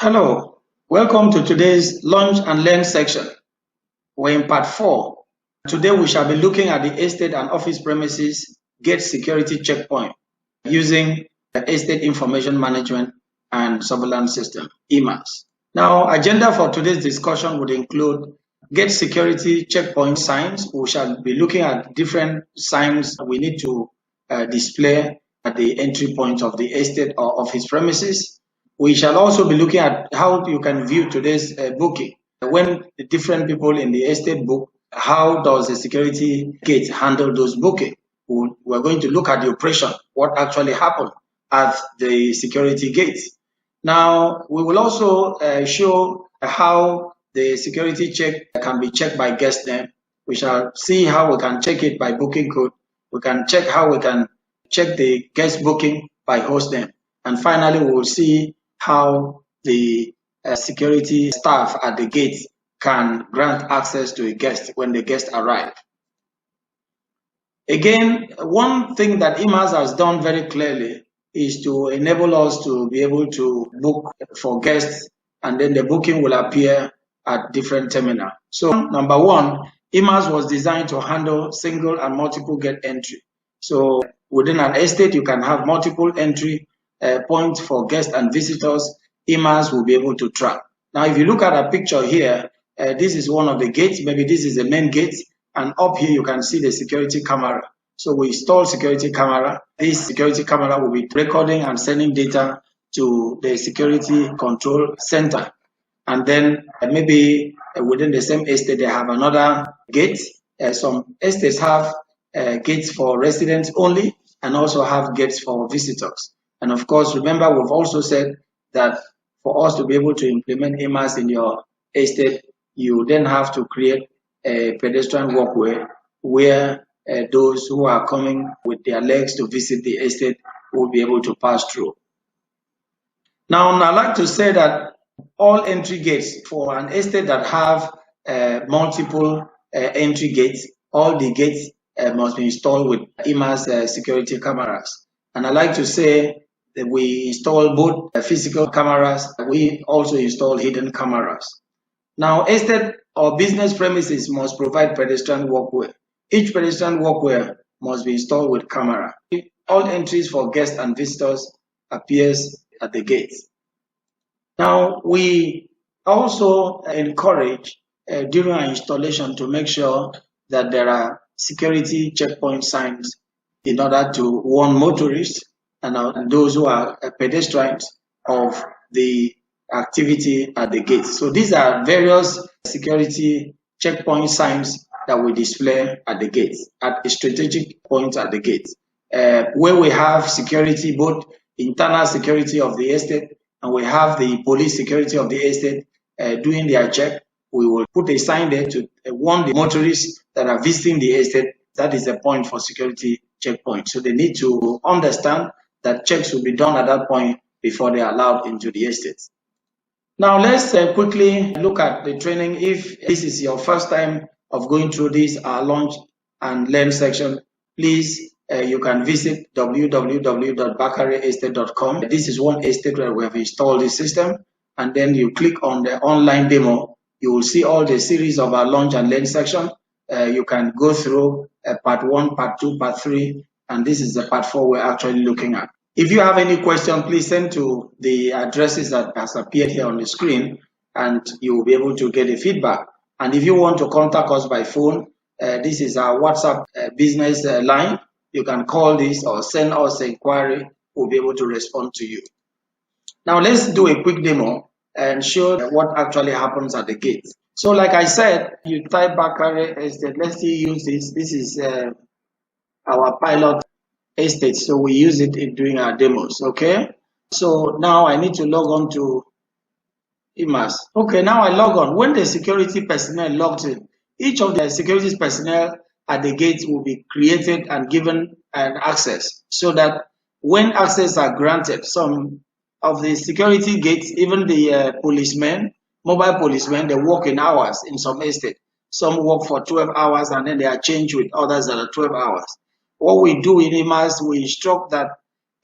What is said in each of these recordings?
Hello, welcome to today's Launch and Learn section. We're in part 4. Today we shall be looking at the estate and office premises gate security checkpoint using the Estate Information Management and Surveillance System, EMaSS. Now, agenda for today's discussion would include gate security checkpoint signs. We shall be looking at different signs we need to display at the entry point of the estate or office premises. We shall also be looking at how you can view today's booking. When the different people in the estate book, how does the security gate handle those bookings? We're going to look at the operation, what actually happened at the security gate. Now, we will also show how the security check can be checked by guest name. We shall see how we can check it by booking code. We can check how we can check the guest booking by host name. And finally, we will see how the security staff at the gate can grant access to a guest when the guest arrives. Again, one thing that EMaSS has done very clearly is to enable us to be able to book for guests, and then the booking will appear at different terminals. So, number one, EMaSS was designed to handle single and multiple gate entry. So, within an estate, you can have multiple entry points for guests and visitors. EMaSS will be able to track. Now, if you look at a picture here, this is one of the gates. Maybe this is the main gate, and up here you can see the security camera. So we install security camera. This security camera will be recording and sending data to the security control center. And then maybe within the same estate they have another gate. Some estates have gates for residents only, and also have gates for visitors. And of course, remember, we've also said that for us to be able to implement EMaSS in your estate, you then have to create a pedestrian walkway where those who are coming with their legs to visit the estate will be able to pass through. Now, I'd like to say that all entry gates for an estate that have multiple entry gates, all the gates must be installed with EMaSS security cameras. And I'd like to say that we install both physical cameras, we also install hidden cameras. Now, estate or business premises must provide pedestrian walkway. Each pedestrian walkway must be installed with camera. All entries for guests and visitors appears at the gate. Now, we also encourage during our installation to make sure that there are security checkpoint signs in order to warn motorists and those who are pedestrians of the activity at the gate. So these are various security checkpoint signs that we display at the gate, at a strategic point at the gate, where we have security, both internal security of the estate and we have the police security of the estate doing their check. We will put a sign there to warn the motorists that are visiting the estate. That is the point for security checkpoint. So they need to understand that checks will be done at that point before they are allowed into the estate. Now let's quickly look at the training. If this is your first time of going through this Launch and Learn section, please you can visit www.bakareestate.com. This is one estate where we have installed this system, and then you click on the online demo. You will see all the series of our Launch and Learn section. You can go through part 1, part 2, part 3, and this is the part 4 we're actually looking at. If you have any question, please send to the addresses that has appeared here on the screen, and you will be able to get a feedback. And if you want to contact us by phone, this is our WhatsApp business line. You can call this or send us an inquiry. We'll be able to respond to you. Now let's do a quick demo and show what actually happens at the gate. So like I said, you type Bakare Estate. Let's see, use this. This is our pilot estate, so we use it in doing our demos. Okay, so now I need to log on to EMaSS. Okay, now I log on. When the security personnel logged in, each of the security personnel at the gate will be created and given an access, so that when access are granted, some of the security gates, even the policemen, mobile policemen, they work in hours in some estate. Some work for 12 hours and then they are changed with others that are 12 hours. What we do in EMaSS, we instruct that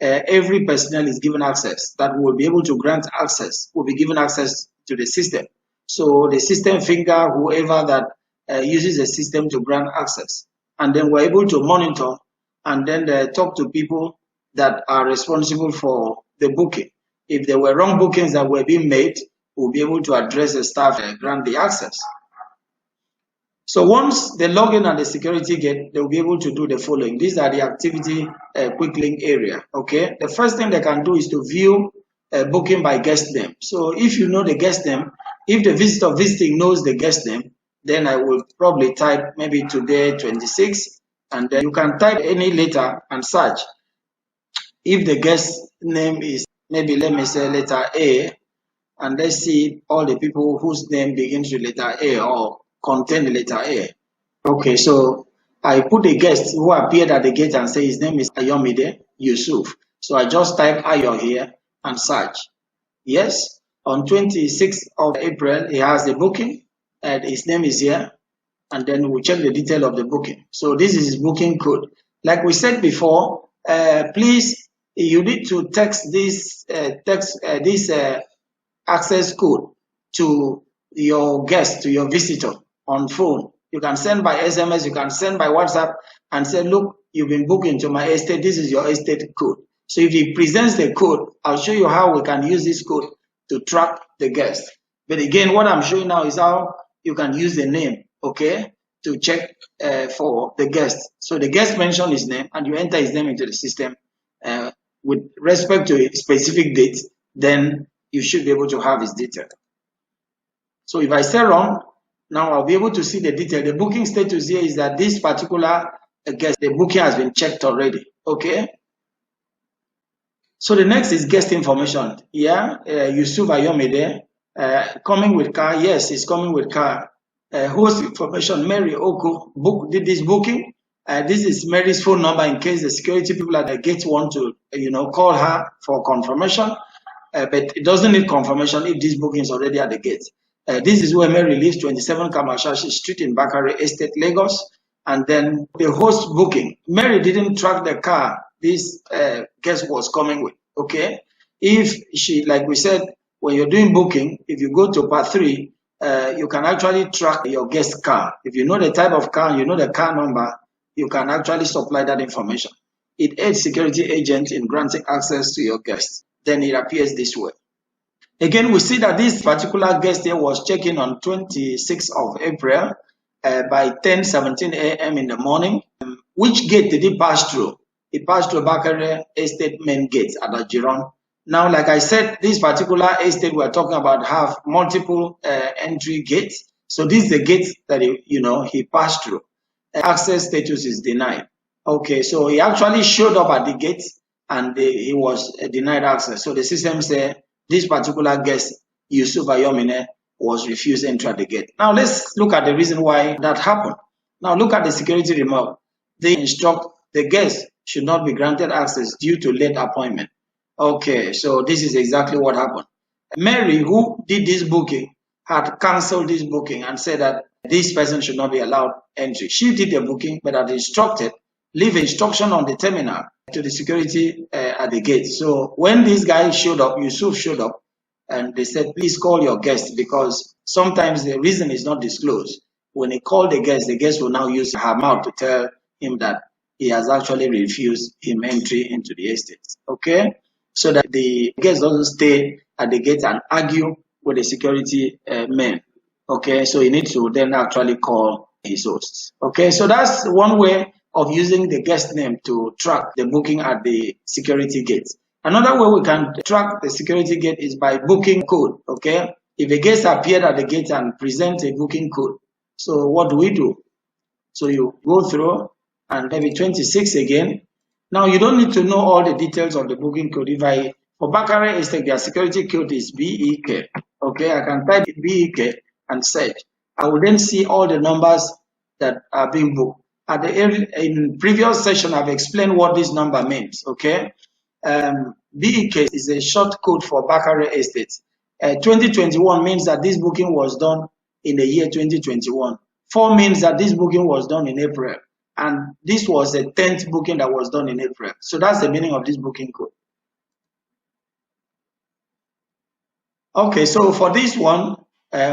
every personnel is given access, that will be able to grant access, will be given access to the system. So the system finger whoever that uses the system to grant access. And then we're able to monitor and then talk to people that are responsible for the booking. If there were wrong bookings that were being made, we'll be able to address the staff and grant the access. So once they log in at the security gate, they'll be able to do the following. These are the activity quick link area. Okay. The first thing they can do is to view booking by guest name. So if you know the guest name, if the visitor visiting knows the guest name, then I will probably type maybe today 26, and then you can type any letter and search. If the guest name is maybe, let me say letter A, and let's see all the people whose name begins with letter A or contain the letter A. Okay, so I put a guest who appeared at the gate and say his name is Ayomide Yusuf. So I just type Ayo here and search. Yes, on 26th of April, he has the booking and his name is here. And then we check the detail of the booking. So this is his booking code. Like we said before, please, you need to text this access code to your guest, to your visitor on phone. You can send by SMS, you can send by WhatsApp and say, look, you've been booked into my estate. This is your estate code. So if he presents the code, I'll show you how we can use this code to track the guest. But again, what I'm showing now is how you can use the name, okay, to check for the guest. So the guest mentioned his name and you enter his name into the system with respect to a specific date, then you should be able to have his detail. So if I say run, now I'll be able to see the detail. The booking status here is that this particular guest, the booking has been checked already. Okay. So the next is guest information. Yeah, Yusuf Ayomide, coming with car. Yes, he's coming with car. Host information, Mary Oko did this booking. This is Mary's phone number in case the security people at the gate want to, call her for confirmation. But it doesn't need confirmation if this booking is already at the gate. This is where Mary lives, 27 Kamashashi Street in Bakare Estate, Lagos. And then the host booking. Mary didn't track the car this guest was coming with, okay? If she, like we said, when you're doing booking, if you go to part 3, you can actually track your guest car. If you know the type of car, you know the car number, you can actually supply that information. It aids security agents in granting access to your guests. Then it appears this way. Again, we see that this particular guest here was checking on 26th of April by 10:17 a.m. in the morning. Which gate did he pass through? He passed through Bakare Estate main gate at Ajiron. Now, like I said, this particular estate we're talking about have multiple entry gates. So this is the gate that he passed through. Access status is denied. Okay, so he actually showed up at the gate and he was denied access. So the system said this particular guest, Yusuf Ayomine, was refused entry at the gate. Now let's look at the reason why that happened. Now look at the security remark. They instruct the guest should not be granted access due to late appointment. Okay, so this is exactly what happened. Mary, who did this booking, had cancelled this booking and said that this person should not be allowed entry. She did the booking, but had instructed, leave instruction on the terminal to the security at the gate. So when this guy showed up, Yusuf showed up, and they said, please call your guest, because sometimes the reason is not disclosed. When he called the guest will now use her mouth to tell him that he has actually refused him entry into the estate. Okay? So that the guest doesn't stay at the gate and argue with the security men. Okay? So he needs to then actually call his hosts. Okay? So that's one way of using the guest name to track the booking at the security gate. Another way we can track the security gate is by booking code. Okay? If a guest appeared at the gate and present a booking code, so what do? So you go through and maybe 26 again. Now you don't need to know all the details of the booking code. For Bakare Estate, their security code is BEK. Okay, I can type BEK and search. I will then see all the numbers that are being booked. In previous session, I've explained what this number means. Okay, BEK is a short code for Bakare Estate. 2021 means that this booking was done in the year 2021. 4 means that this booking was done in April. And this was the 10th booking that was done in April. So that's the meaning of this booking code. Okay, so for this one,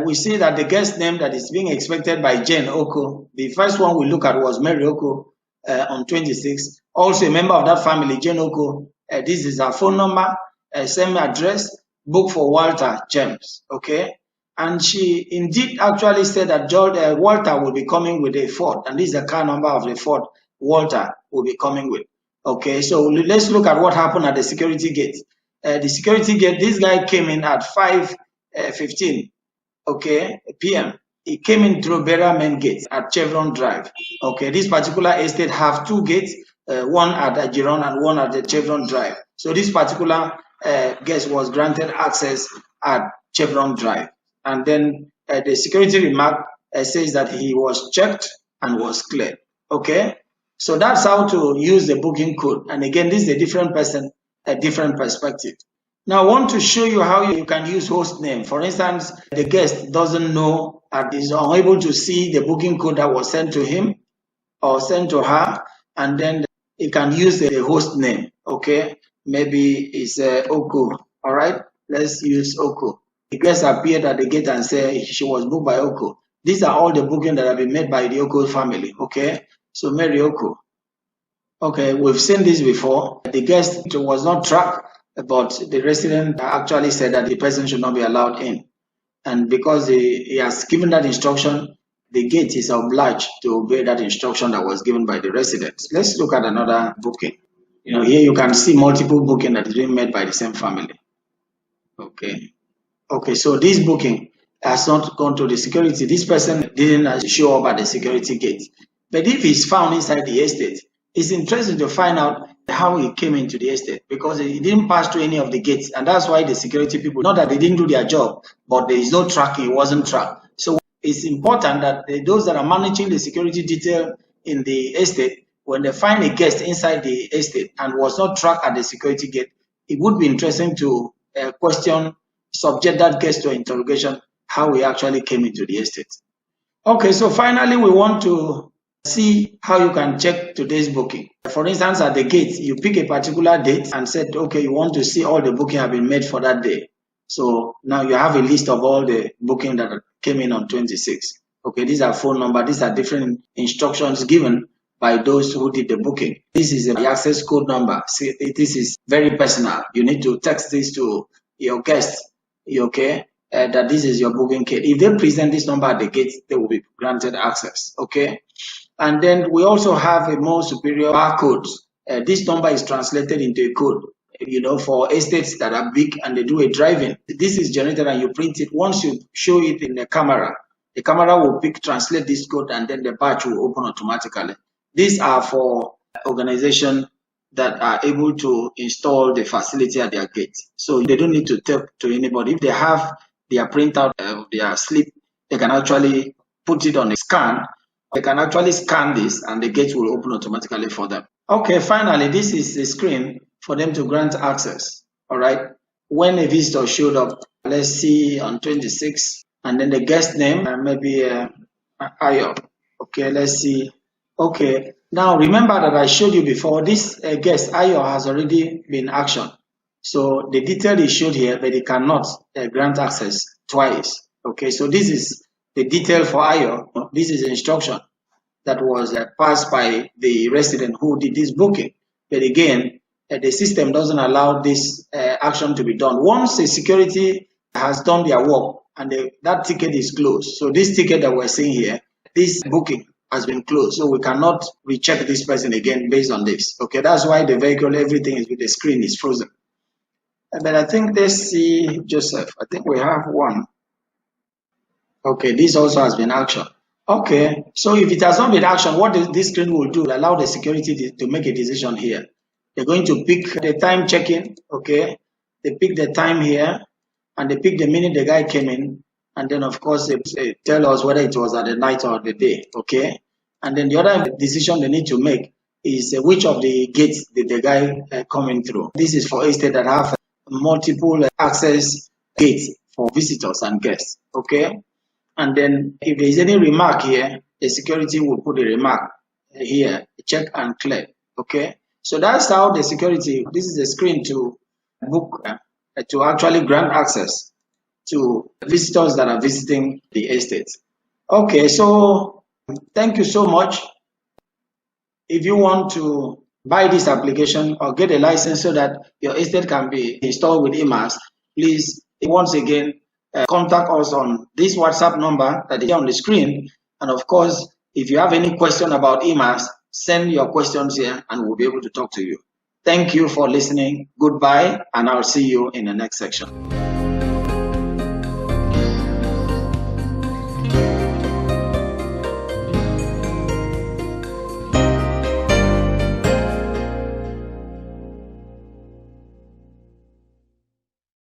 we see that the guest name that is being expected by Jane Oko, the first one we look at was Mary Oko on 26. Also a member of that family, Jane Oko. This is her phone number, same address, book for Walter James. Okay, and she indeed actually said that Walter will be coming with a Ford, and this is the car number of the Ford Walter will be coming with. Okay, so let's look at what happened at the security gate. The security gate, this guy came in at 5:15, okay, p.m. He came in through Bera Main Gate at Chevron Drive. Okay, this particular estate have two gates, one at Ajiron and one at the Chevron Drive. So this particular guest was granted access at Chevron Drive. And then the security remark says that he was checked and was cleared. Okay, so that's how to use the booking code. And again, this is a different person, a different perspective. Now I want to show you how you can use host name. For instance, the guest doesn't know and is unable to see the booking code that was sent to him or sent to her, and then he can use the host name. Okay, maybe it's Oko. All right, let's use Oko. The guest appeared at the gate and said she was booked by Oko. These are all the bookings that have been made by the Oko family. Okay, so Mary Oko. Okay, we've seen this before. The guest was not tracked, but the resident actually said that the person should not be allowed in. And because he has given that instruction, the gate is obliged to obey that instruction that was given by the residents. Let's look at another booking. Here you can see multiple bookings that is being made by the same family. Okay, so this booking has not gone to the security. This person didn't show up at the security gate. But if he's found inside the estate, it's interesting to find out how he came into the estate, because he didn't pass through any of the gates, and that's why the security people, not that they didn't do their job, but there is no tracking, it wasn't tracked. So it's important that those that are managing the security detail in the estate, when they find a guest inside the estate and was not tracked at the security gate, it would be interesting to subject that guest to interrogation, how he actually came into the estate. Okay, so finally we want to see how you can check today's booking. For instance, at the gate, you pick a particular date and said, okay, you want to see all the booking have been made for that day. So now you have a list of all the booking that came in on 26. Okay, these are phone number. These are different instructions given by those who did the booking. This is the access code number. See, this is very personal. You need to text this to your guest, okay, that this is your booking code. If they present this number at the gate, they will be granted access, okay? And then we also have a more superior barcode. This number is translated into a code, for estates that are big and they do a driving. This is generated and you print it. Once you show it in the camera will translate this code, and then the batch will open automatically. These are for organizations that are able to install the facility at their gate. So they don't need to talk to anybody. If they have their printout of their slip, they can actually put it on a scan. They can actually scan this and the gate will open automatically for them. Okay, finally, this is the screen for them to grant access. All right. When a visitor showed up, let's see on 26, and then the guest name, maybe Ayo. Okay, let's see. Okay, now remember that I showed you before, this guest, Ayo, has already been actioned. So the detail is showed here, but it cannot grant access twice. Okay, so this is the detail for Ayo. This is the instruction that was passed by the resident who did this booking. But again, the system doesn't allow this action to be done. Once the security has done their work and that ticket is closed, so this ticket that we're seeing here, this booking has been closed, so we cannot recheck this person again based on this. Okay, that's why the vehicle, everything is with the screen is frozen. But I think, let's see, Joseph, I think we have one. Okay, this also has been actioned. Okay, so if it has not been actioned, what this screen will do, allow the security to make a decision here. They're going to pick the time check-in, okay? They pick the time here, and they pick the minute the guy came in, and then of course they tell us whether it was at the night or the day, okay? And then the other decision they need to make is which of the gates did the guy coming through. This is for estates that have multiple access gates for visitors and guests, okay? And then if there is any remark here, the security will put a remark here, check and clear. Okay, so that's how the security, this is the screen to book, to actually grant access to visitors that are visiting the estate. Okay, so thank you so much. If you want to buy this application or get a license so that your estate can be installed with EMaSS, please once again contact us on this WhatsApp number that is on the screen. And of course, if you have any question about EMaSS, send your questions here and we'll be able to talk to you. Thank you for listening. Goodbye, and I'll see you in the next section.